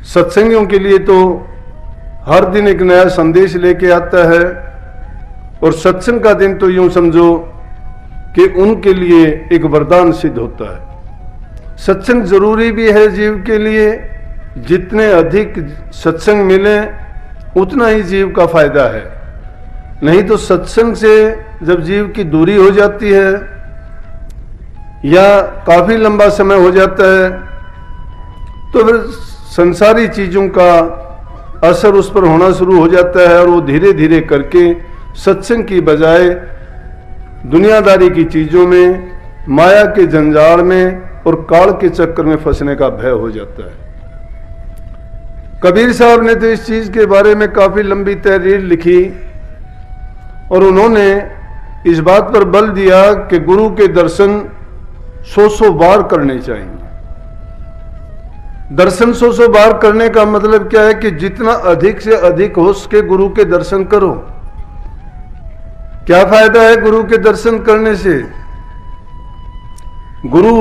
सत्संगियों के लिए तो हर दिन एक नया संदेश लेके आता है, और सत्संग का दिन तो यूं समझो कि उनके लिए एक वरदान सिद्ध होता है। सत्संग जरूरी भी है जीव के लिए, जितने अधिक सत्संग मिले उतना ही जीव का फायदा है। नहीं तो सत्संग से जब जीव की दूरी हो जाती है या काफी लंबा समय हो जाता है तो फिर संसारी चीजों का असर उस पर होना शुरू हो जाता है, और वो धीरे धीरे करके सत्संग की बजाय दुनियादारी की चीजों में, माया के जंजाल में और काल के चक्कर में फंसने का भय हो जाता है। कबीर साहब ने तो इस चीज के बारे में काफी लंबी तहरीर लिखी, और उन्होंने इस बात पर बल दिया कि गुरु के दर्शन 100 बार करने चाहिए। दर्शन 100 बार करने का मतलब क्या है कि जितना अधिक से अधिक हो सके गुरु के दर्शन करो। क्या फायदा है गुरु के दर्शन करने से? गुरु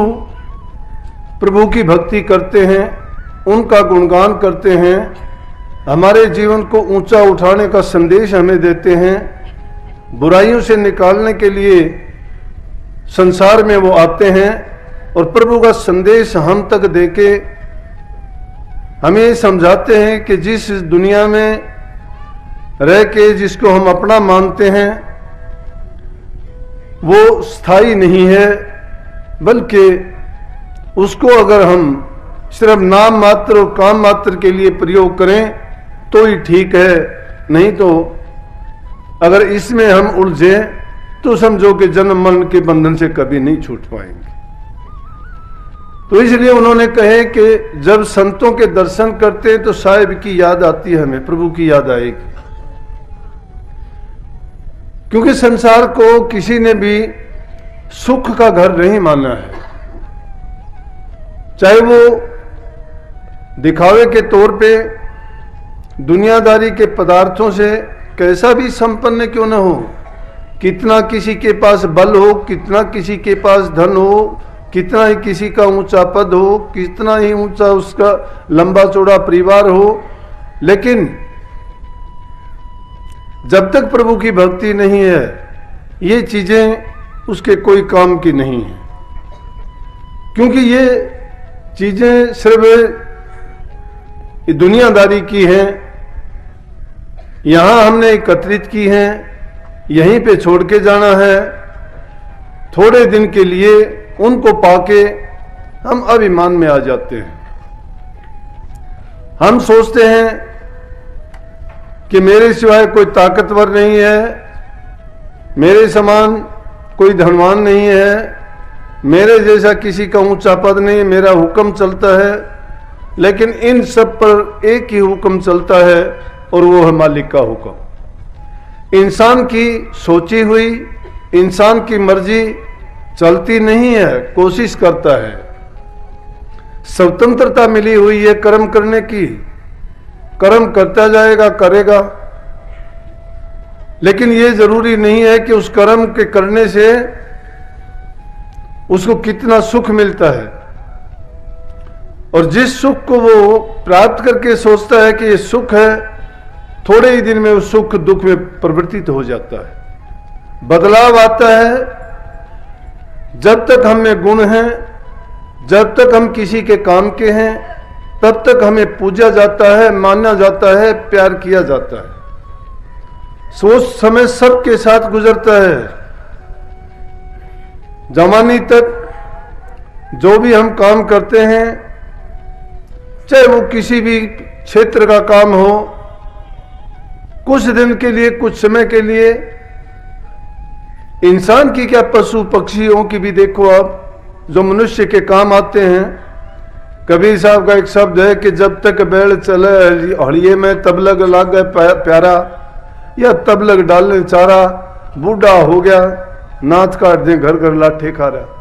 प्रभु की भक्ति करते हैं, उनका गुणगान करते हैं, हमारे जीवन को ऊंचा उठाने का संदेश हमें देते हैं, बुराइयों से निकालने के लिए संसार में वो आते हैं, और प्रभु का संदेश हम तक देके हमें समझाते हैं कि जिस दुनिया में रह के जिसको हम अपना मानते हैं वो स्थायी नहीं है, बल्कि उसको अगर हम सिर्फ नाम मात्र और काम मात्र के लिए प्रयोग करें तो ही ठीक है। नहीं तो अगर इसमें हम उलझे तो समझो कि जन्म मरण के बंधन से कभी नहीं छूट पाएंगे। तो इसलिए उन्होंने कहे कि जब संतों के दर्शन करते हैं तो साहिब की याद आती है, हमें प्रभु की याद आएगी। क्योंकि संसार को किसी ने भी सुख का घर नहीं माना है, चाहे वो दिखावे के तौर पे दुनियादारी के पदार्थों से कैसा भी संपन्न क्यों न हो, कितना किसी के पास बल हो, कितना किसी के पास धन हो, कितना ही किसी का ऊंचा पद हो, कितना ही ऊंचा उसका लंबा चौड़ा परिवार हो, लेकिन जब तक प्रभु की भक्ति नहीं है ये चीजें उसके कोई काम की नहीं है। क्योंकि ये चीजें सिर्फ दुनियादारी की हैं, यहां हमने एकत्रित की हैं, यहीं पे छोड़ के जाना है। थोड़े दिन के लिए उनको पाके हम अभिमान में आ जाते हैं। हम सोचते हैं कि मेरे सिवाय कोई ताकतवर नहीं है, मेरे समान कोई धनवान नहीं है, मेरे जैसा किसी का ऊंचा पद नहीं, मेरा हुक्म चलता है। लेकिन इन सब पर एक ही हुक्म चलता है और वो है मालिक का हुक्म। इंसान की सोची हुई, इंसान की मर्जी चलती नहीं है, कोशिश करता है। स्वतंत्रता मिली हुई है कर्म करने की, कर्म करता जाएगा, करेगा। लेकिन ये जरूरी नहीं है कि उस कर्म के करने से उसको कितना सुख मिलता है, और जिस सुख को वो प्राप्त करके सोचता है कि ये सुख है, थोड़े ही दिन में वो सुख दुख में परिवर्तित हो जाता है। बदलाव आता है। जब तक हम में गुण हैं, जब तक हम किसी के काम के हैं, तब तक हमें पूजा जाता है, माना जाता है, प्यार किया जाता है। सोच समय सबके साथ गुजरता है। जवानी तक जो भी हम काम करते हैं, चाहे वो किसी भी क्षेत्र का काम हो, कुछ दिन के लिए, कुछ समय के लिए, इंसान की क्या पशु पक्षियों की भी देखो आप, जो मनुष्य के काम आते हैं। कबीर साहब का एक शब्द है कि जब तक बैल चले हड़िए में तब लग लाग गए प्यारा, या तब लग डालने चारा, बूढ़ा हो गया नाच काट दे घर घर लाठे खा रहा।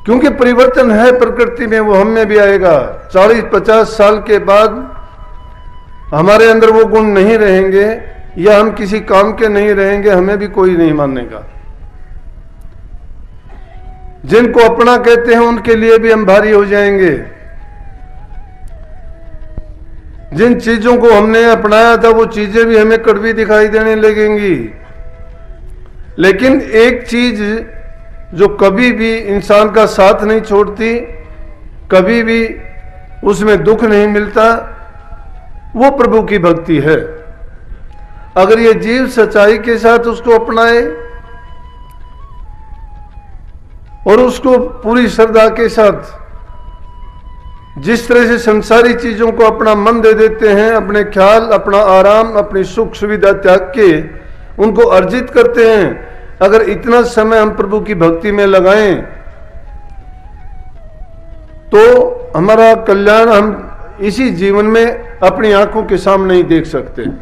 क्योंकि परिवर्तन है प्रकृति में, वो हम में भी आएगा। 40-50 साल के बाद हमारे अंदर वो गुण नहीं रहेंगे, या हम किसी काम के नहीं रहेंगे, हमें भी कोई नहीं मानेगा। जिनको अपना कहते हैं उनके लिए भी हम भारी हो जाएंगे। जिन चीजों को हमने अपनाया था वो चीजें भी हमें कड़वी दिखाई देने लगेंगी। लेकिन एक चीज जो कभी भी इंसान का साथ नहीं छोड़ती, कभी भी उसमें दुख नहीं मिलता, वो प्रभु की भक्ति है। अगर ये जीव सच्चाई के साथ उसको अपनाए और उसको पूरी श्रद्धा के साथ, जिस तरह से संसारी चीजों को अपना मन दे देते हैं, अपने ख्याल, अपना आराम, अपनी सुख सुविधा त्याग के उनको अर्जित करते हैं, अगर इतना समय हम प्रभु की भक्ति में लगाएं तो हमारा कल्याण हम इसी जीवन में अपनी आंखों के सामने ही देख सकते हैं।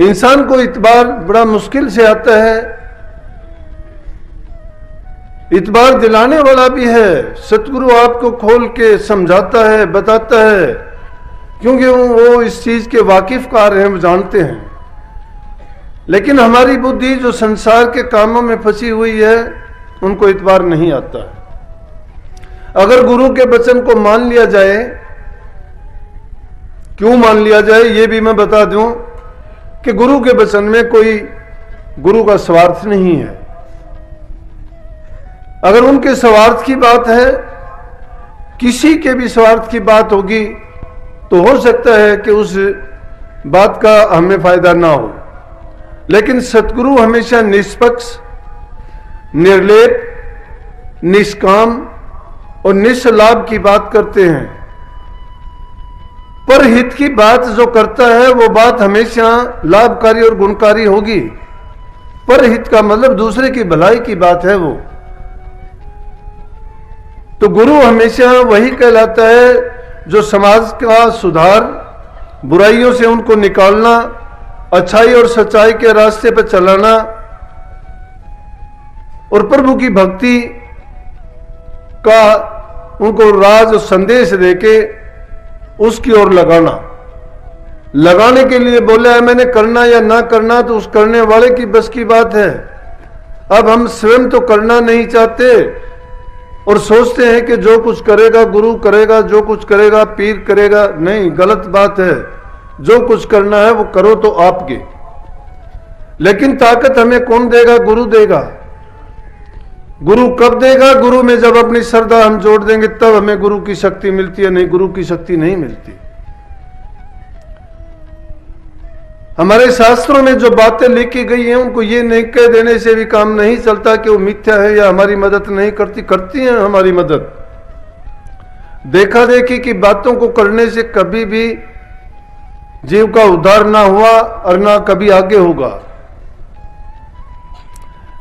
इंसान को इतबार बड़ा मुश्किल से आता है, इतबार दिलाने वाला भी है। सतगुरु आपको खोल के समझाता है, बताता है, क्योंकि वो इस चीज के वाकिफकार हैं, वो जानते हैं। लेकिन हमारी बुद्धि जो संसार के कामों में फंसी हुई है, उनको इतबार नहीं आता है। अगर गुरु के वचन को मान लिया जाए, क्यों मान लिया जाए ये भी मैं बता दूं कि गुरु के वचन में कोई गुरु का स्वार्थ नहीं है। अगर उनके स्वार्थ की बात है, किसी के भी स्वार्थ की बात होगी, तो हो सकता है कि उस बात का हमें फायदा ना हो। लेकिन सतगुरु हमेशा निष्पक्ष, निर्लेप, निष्काम और निस्लाभ की बात करते हैं। पर हित की बात जो करता है वो बात हमेशा लाभकारी और गुणकारी होगी। पर हित का मतलब दूसरे की भलाई की बात है वो। तो गुरु हमेशा वही कहलाता है जो समाज का सुधार, बुराइयों से उनको निकालना, अच्छाई और सच्चाई के रास्ते पर चलाना और प्रभु की भक्ति का उनको राज और संदेश देके उसकी ओर लगाने के लिए बोला है। मैंने करना या ना करना तो उस करने वाले की बस की बात है। अब हम स्वयं तो करना नहीं चाहते और सोचते हैं कि जो कुछ करेगा गुरु करेगा, जो कुछ करेगा पीर करेगा। नहीं, गलत बात है। जो कुछ करना है वो करो तो आपके, लेकिन ताकत हमें कौन देगा? गुरु देगा। गुरु कब देगा? गुरु में जब अपनी श्रद्धा हम जोड़ देंगे तब हमें गुरु की शक्ति मिलती है, नहीं गुरु की शक्ति नहीं मिलती। हमारे शास्त्रों में जो बातें लिखी गई हैं उनको ये नहीं कह देने से भी काम नहीं चलता कि वो मिथ्या है या हमारी मदद नहीं करती। करती हैं हमारी मदद। देखा देखी की बातों को करने से कभी भी जीव का उद्धार ना हुआ और ना कभी आगे होगा।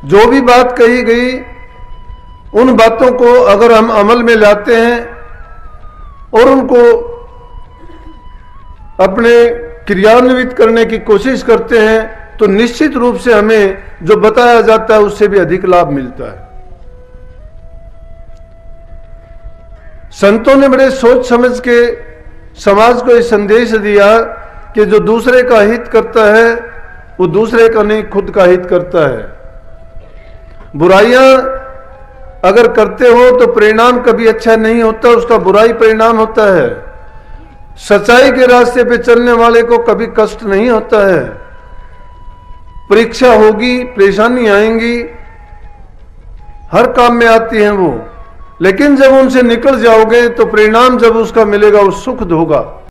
जो भी बात कही गई उन बातों को अगर हम अमल में लाते हैं और उनको अपने क्रियान्वित करने की कोशिश करते हैं तो निश्चित रूप से हमें जो बताया जाता है उससे भी अधिक लाभ मिलता है। संतों ने बड़े सोच समझ के समाज को ये संदेश दिया कि जो दूसरे का हित करता है वो दूसरे का नहीं खुद का हित करता है। बुराइयां अगर करते हो तो परिणाम कभी अच्छा नहीं होता, उसका बुराई परिणाम होता है। सच्चाई के रास्ते पे चलने वाले को कभी कष्ट नहीं होता है। परीक्षा होगी, परेशानी आएंगी, हर काम में आती हैं वो, लेकिन जब उनसे निकल जाओगे तो परिणाम जब उसका मिलेगा वो सुखद होगा।